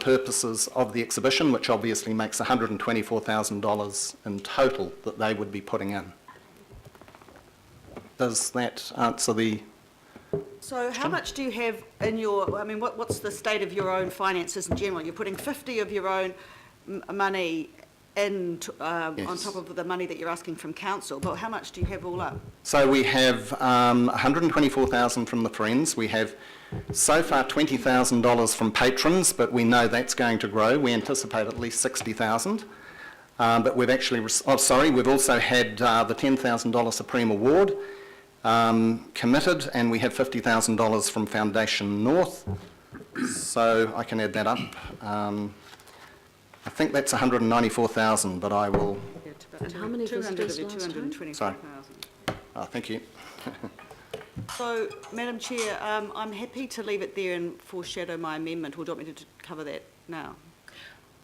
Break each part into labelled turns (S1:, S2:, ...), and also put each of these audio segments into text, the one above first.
S1: purposes of the exhibition, which obviously makes $124,000 in total that they would be putting in. Does that answer the...
S2: So how much do you have in your, I mean, what's the state of your own finances in general? You're putting 50 of your own money in
S1: yes.
S2: On top of the money that you're asking from council, but how much do you have all up?
S1: So we have $124,000 from the Friends. We have so far $20,000 from patrons, but we know that's going to grow. We anticipate at least $60,000. But we've actually, we've also had the $10,000 Supreme Award committed, and we have $50,000 from Foundation North. So I can add that up. I think that's 194,000, but I will...
S3: And how many visitors last time?
S2: 225,000.
S1: Oh, thank you.
S2: So, Madam Chair, I'm happy to leave it there and foreshadow my amendment, or do you want me to cover that now?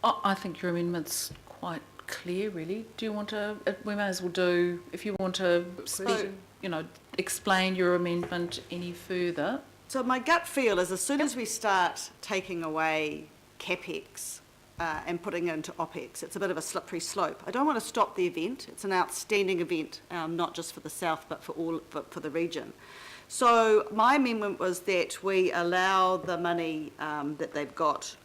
S3: Oh, I think your amendment's quite clear, really. Do you want to, we may as well do, if you want to, you know, explain your amendment any further.
S2: So my gut feel is as soon as we start taking away CapEx and putting it into OPEX, it's a bit of a slippery slope. I don't want to stop the event. It's an outstanding event, not just for the South, but for the region. So my amendment was that we allow the money that they've got,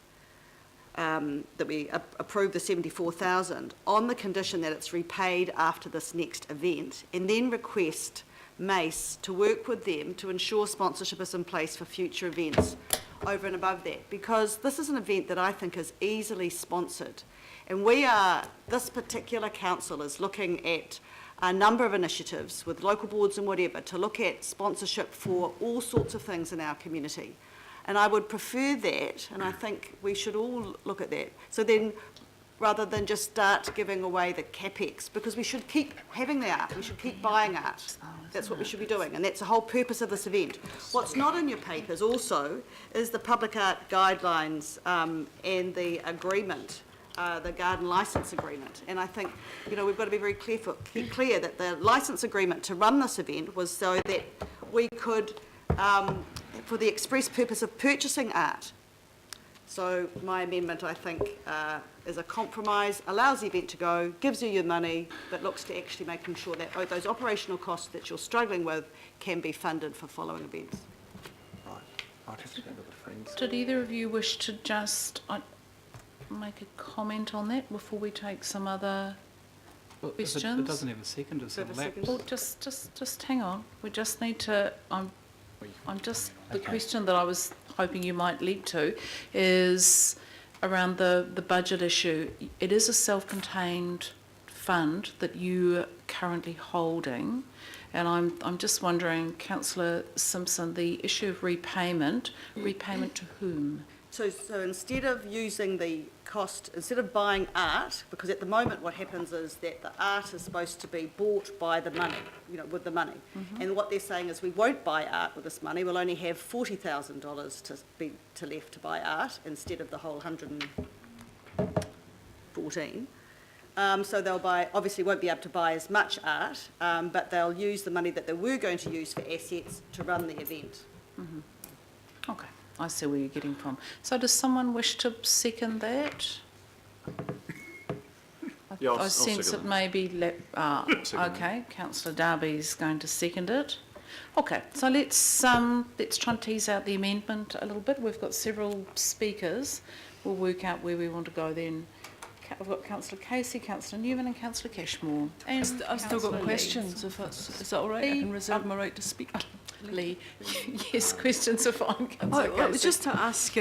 S2: that we approve the 74,000 on the condition that it's repaid after this next event, and then request MACE to work with them to ensure sponsorship is in place for future events over and above that, because this is an event that I think is easily sponsored, and this particular council is looking at a number of initiatives with local boards and whatever to look at sponsorship for all sorts of things in our community. And I would prefer that, and I think we should all look at that. So then, rather than just start giving away the CapEx, because we should keep having the art, we should keep buying art. That's what we should be doing, and that's the whole purpose of this event. What's not in your papers also is the public art guidelines and the agreement, the garden licence agreement. And I think, you know, we've got to be very clear that the licence agreement to run this event was so that we could, for the express purpose of purchasing art. So my amendment, I think, is a compromise, allows the event to go, gives you your money, but looks to actually making sure that those operational costs that you're struggling with can be funded for following events.
S1: Right. I'd have to go to the Friends.
S3: Did either of you wish to just make a comment on that before we take some other questions?
S4: It doesn't have a second, it's elapsed.
S3: Well, just hang on. We just need to. The question that I was hoping you might leap to is around the budget issue. It is a self-contained fund that you are currently holding, and I'm just wondering, Councillor Simpson, the issue of repayment to whom?
S2: So instead of using the cost, instead of buying art, because at the moment what happens is that the art is supposed to be bought by the money, you know, with the money. Mm-hmm. And what they're saying is we won't buy art with this money, we'll only have $40,000 to left to buy art instead of the whole 114. So they'll obviously won't be able to buy as much art, but they'll use the money that they were going to use for assets to run the event.
S3: Mm-hmm. Okay. I see where you're getting from. So does someone wish to second that?
S5: Yeah,
S3: I sense it may be... okay, Councillor Darby's going to second it. Okay, so let's try and tease out the amendment a little bit. We've got several speakers. We'll work out where we want to go then. We've got Councillor Casey, Councillor Newman and Councillor Cashmore. And
S6: I've still got questions, if that's... Is that all right? I can reserve my right to speak.
S3: Lee. Yes, questions are fine.
S6: It was just to ask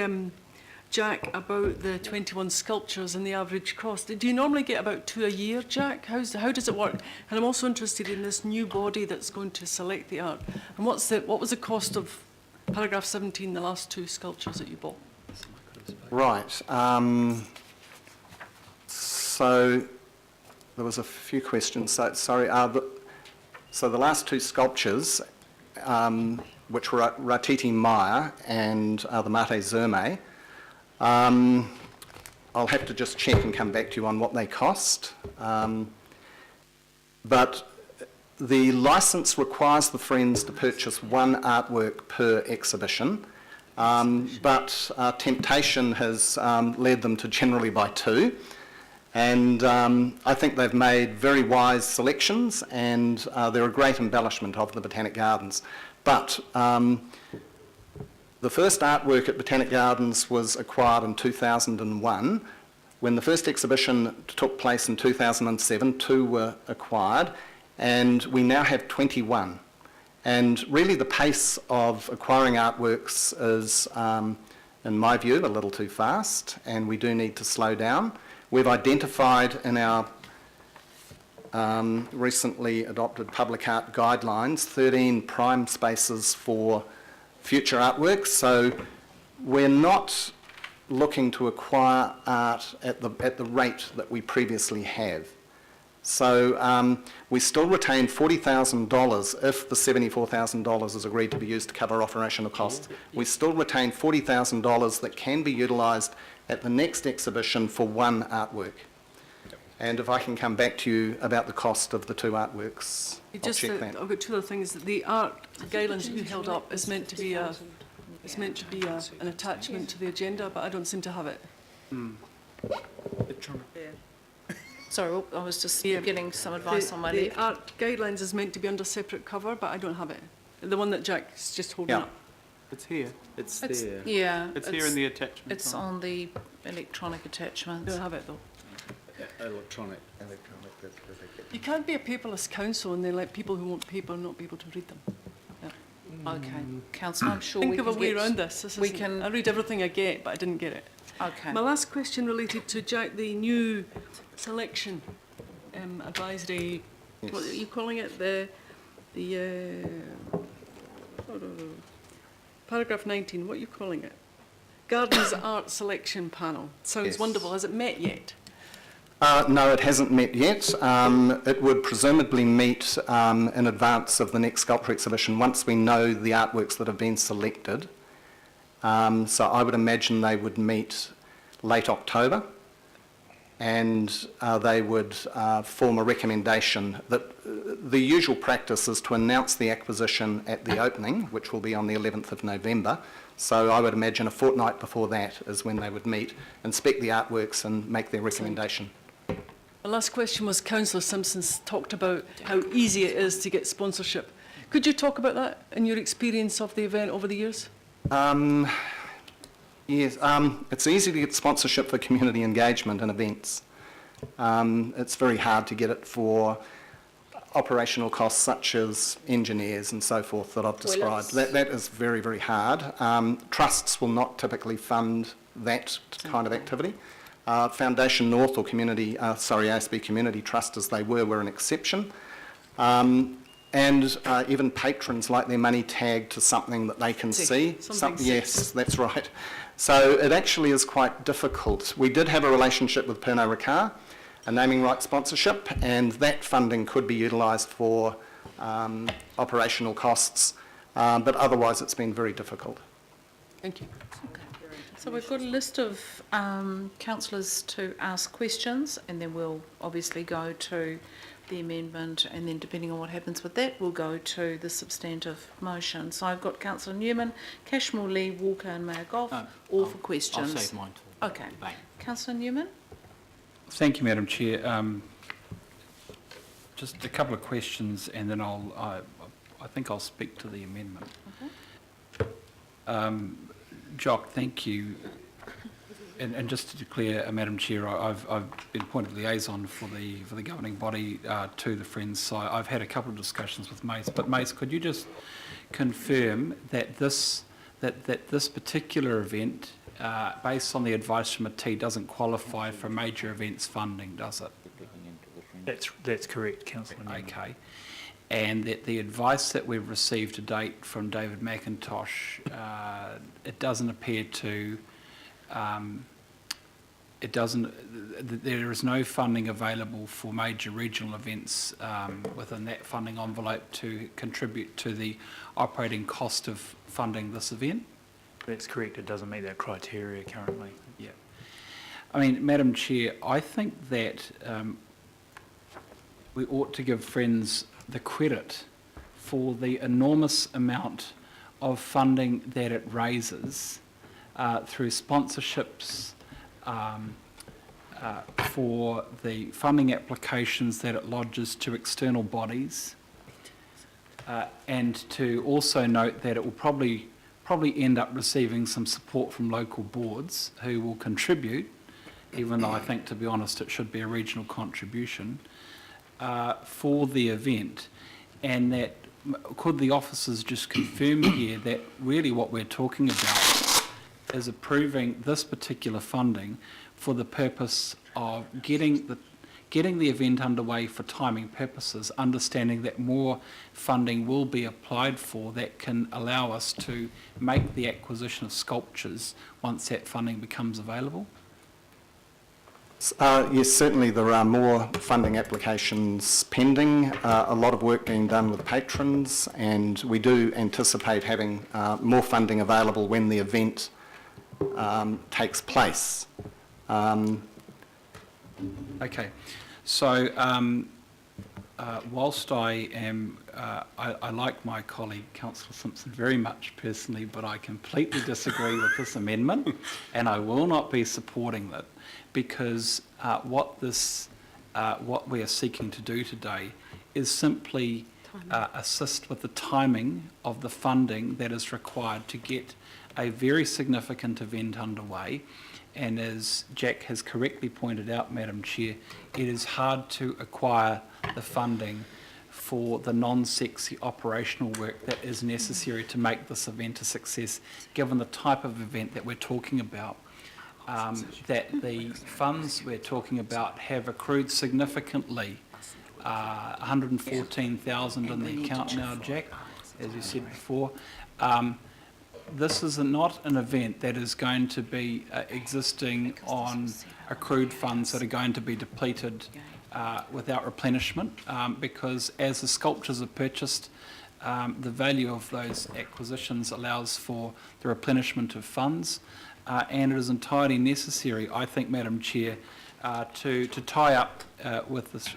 S6: Jack about the 21 sculptures and the average cost. Do you normally get about 2 a year, Jack? How does it work? And I'm also interested in this new body that's going to select the art. And what was the cost of paragraph 17, the last 2 sculptures that you bought?
S1: Right. So there was a few questions. So, sorry. So the last 2 sculptures, which were Ratiti Maya and the Mate Zerme, I'll have to just check and come back to you on what they cost. But the licence requires the Friends to purchase 1 artwork per exhibition. but temptation has led them to generally buy 2. And I think they've made very wise selections, and they're a great embellishment of the Botanic Gardens. But the first artwork at Botanic Gardens was acquired in 2001. When the first exhibition took place in 2007, 2 were acquired, and we now have 21. And really the pace of acquiring artworks is, in my view, a little too fast, and we do need to slow down. We've identified in our recently adopted public art guidelines 13 prime spaces for future artworks, so we're not looking to acquire art at the rate that we previously have. So we still retain $40,000 if the $74,000 is agreed to be used to cover operational costs. We still retain $40,000 that can be utilised at the next exhibition for 1 artwork. And if I can come back to you about the cost of the 2 artworks, I'll check that.
S6: I've got 2 other things. The art guidelines that you held up is meant to be an attachment to the agenda, but I don't seem to have it.
S3: Sorry, I was just getting some advice on my left.
S6: The art guidelines is meant to be under separate cover, but I don't have it. The one that Jack's just holding up.
S4: It's here. It's there.
S3: Yeah.
S4: It's here in the attachment.
S3: It's on the electronic attachments.
S6: Don't have it though.
S5: Electronic.
S6: You can't be a paperless council and then let people who want paper not be able to read them.
S3: Okay, Councillor, I'm sure we
S6: Think
S3: can
S6: of a way
S3: get...
S6: around this.
S3: we can-
S6: I read everything I get, but I didn't get it.
S3: Okay.
S6: My last question related to Jack, the new selection advisory.
S1: Yes.
S6: What are you calling it? Paragraph 19. What are you calling it? Gardens Art Selection Panel. Sounds
S1: Yes.
S6: wonderful. Has it met yet?
S1: No, it hasn't met yet. It would presumably meet in advance of the next sculpture exhibition once we know the artworks that have been selected. So I would imagine they would meet late October, and they would form a recommendation. That the usual practice is to announce the acquisition at the opening, which will be on the 11th of November. So I would imagine a fortnight before that is when they would meet, inspect the artworks and make their recommendation.
S6: The last question was Councillor Simpson's talked about how easy it is to get sponsorship. Could you talk about that in your experience of the event over the years?
S1: Yes, it's easy to get sponsorship for community engagement and events. It's very hard to get it for operational costs such as engineers and so forth that I've described. That is very, very hard. Trusts will not typically fund that kind of activity. Foundation North or ASB Community Trust as they were an exception. And even patrons like their money tagged to something that they can see. Yes, that's right. So it actually is quite difficult. We did have a relationship with Pernod Ricard, a naming rights sponsorship, and that funding could be utilised for operational costs, but otherwise it's been very difficult.
S6: Thank you.
S3: So we've got a list of councillors to ask questions, and then we'll obviously go to the amendment, and then depending on what happens with that, we'll go to the substantive motion. So I've got Councillor Newman, Cashmore, Lee, Walker and Mayor Goff, all for questions.
S4: I'll save mine for
S3: Okay.
S4: debate.
S3: Councillor Newman?
S5: Thank you, Madam Chair. Just a couple of questions, and then I think I'll speak to the amendment.
S3: Okay.
S5: Jock, thank you. And just to declare, Madam Chair, I've been appointed liaison for the governing body to the Friends. So I've had a couple of discussions with Mace. But Mace, could you just confirm that this particular event, based on the advice from a T, doesn't qualify for major events funding, does it?
S4: That's correct, Councillor Newman.
S5: Okay. And that the advice that we've received to date from David McIntosh, it doesn't appear to, there is no funding available for major regional events within that funding envelope to contribute to the operating cost of funding this event?
S4: That's correct. It doesn't meet that criteria currently.
S5: Yeah. I mean, Madam Chair, I think that we ought to give Friends the credit for the enormous amount of funding that it raises through sponsorships, for the funding applications that it lodges to external bodies, and to also note that it will probably end up receiving some support from local boards who will contribute, even though I think, to be honest, it should be a regional contribution for the event. And that, could the officers just confirm here that really what we're talking about is approving this particular funding for the purpose of getting the event underway for timing purposes, understanding that more funding will be applied for that can allow us to make the acquisition of sculptures once that funding becomes available?
S1: Yes, certainly there are more funding applications pending, a lot of work being done with patrons, and we do anticipate having more funding available when the event takes place.
S5: Okay, so whilst I am, I like my colleague Councillor Simpson very much personally, but I completely disagree with this amendment, and I will not be supporting it, because what we are seeking to do today is simply assist with the timing of the funding that is required to get a very significant event underway. And as Jack has correctly pointed out, Madam Chair, it is hard to acquire the funding for the non-sexy operational work that is necessary to make this event a success, given the type of event that we're talking about. That the funds we're talking about have accrued significantly, 114,000 in the account now, Jack, as you said before. This is not an event that is going to be existing on accrued funds that are going to be depleted without replenishment, because as the sculptures are purchased, the value of those acquisitions allows for the replenishment of funds, and it is entirely necessary, I think, Madam Chair, to tie up with this,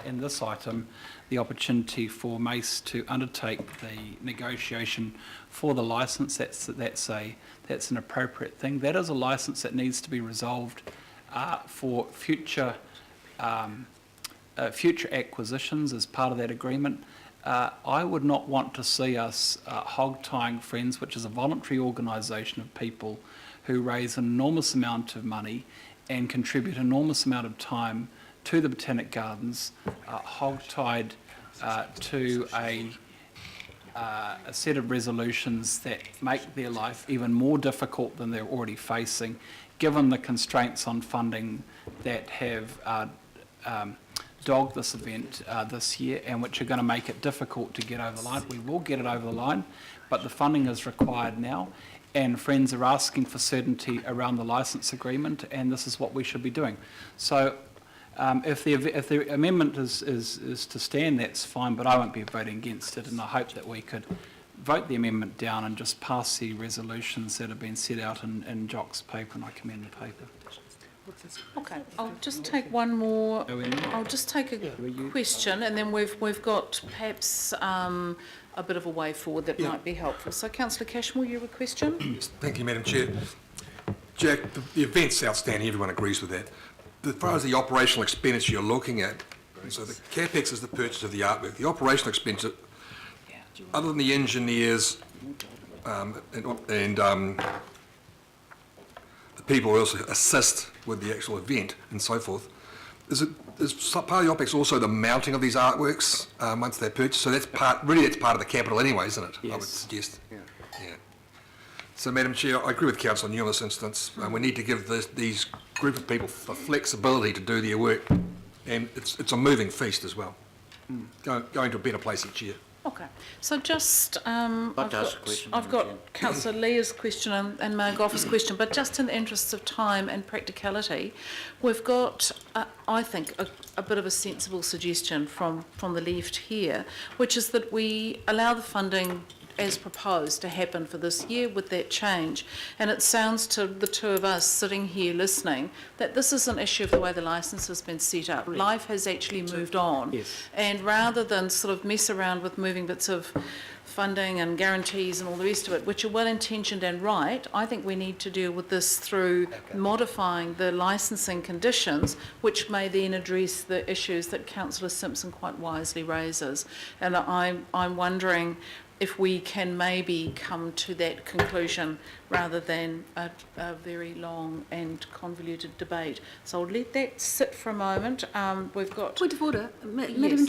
S5: in this item, the opportunity for MACE to undertake the negotiation for the licence. That's an appropriate thing. That is a licence that needs to be resolved for future acquisitions as part of that agreement. I would not want to see us hog-tying Friends, which is a voluntary organisation of people who raise an enormous amount of money and contribute an enormous amount of time to the Botanic Gardens, hog-tied to a set of resolutions that make their life even more difficult than they're already facing, given the constraints on funding that have dogged this event this year, and which are going to make it difficult to get over the line. We will get it over the line, but the funding is required now, and Friends are asking for certainty around the licence agreement, and this is what we should be doing. So if the amendment is to stand, that's fine, but I won't be voting against it, and I hope that we could vote the amendment down and just pass the resolutions that have been set out in Jock's paper, and I commend the paper.
S3: Okay, I'll just take one more. I'll just take a question, and then we've got perhaps a bit of a way forward that might be helpful. So, Councillor Cashmore, you have a question?
S7: Thank you, Madam Chair. Jack, the event's outstanding. Everyone agrees with that. As far as the operational expenditure you're looking at, so the CapEx is the purchase of the artwork. The operational expenditure, other than the engineers and the people who also assist with the actual event and so forth, is part of the OPEX also the mounting of these artworks once they're purchased? So that's part of the capital anyway, isn't it? Yes. I would suggest. Yeah. So, Madam Chair, I agree with Councillor New in this instance. We need to give these group of people the flexibility to do their work, and it's a moving feast as well. Going to a better place each year.
S3: Okay, so just I've got Councillor Leah's question and Mayor Goff's question, but just in the interests of time and practicality, we've got, I think, a bit of a sensible suggestion from the left here, which is that we allow the funding as proposed to happen for this year with that change. And it sounds to the two of us sitting here listening that this is an issue of the way the licence has been set up. Life has actually moved on.
S4: Yes.
S3: And rather than sort of mess around with moving bits of funding and guarantees and all the rest of it, which are well-intentioned and right, I think we need to deal with this through modifying the licensing conditions, which may then address the issues that Councillor Simpson quite wisely raises. And I'm wondering if we can maybe come to that conclusion rather than a very long and convoluted debate. So I'll let that sit for a moment. We've got...
S8: Point of order,
S3: Yes.
S8: Madam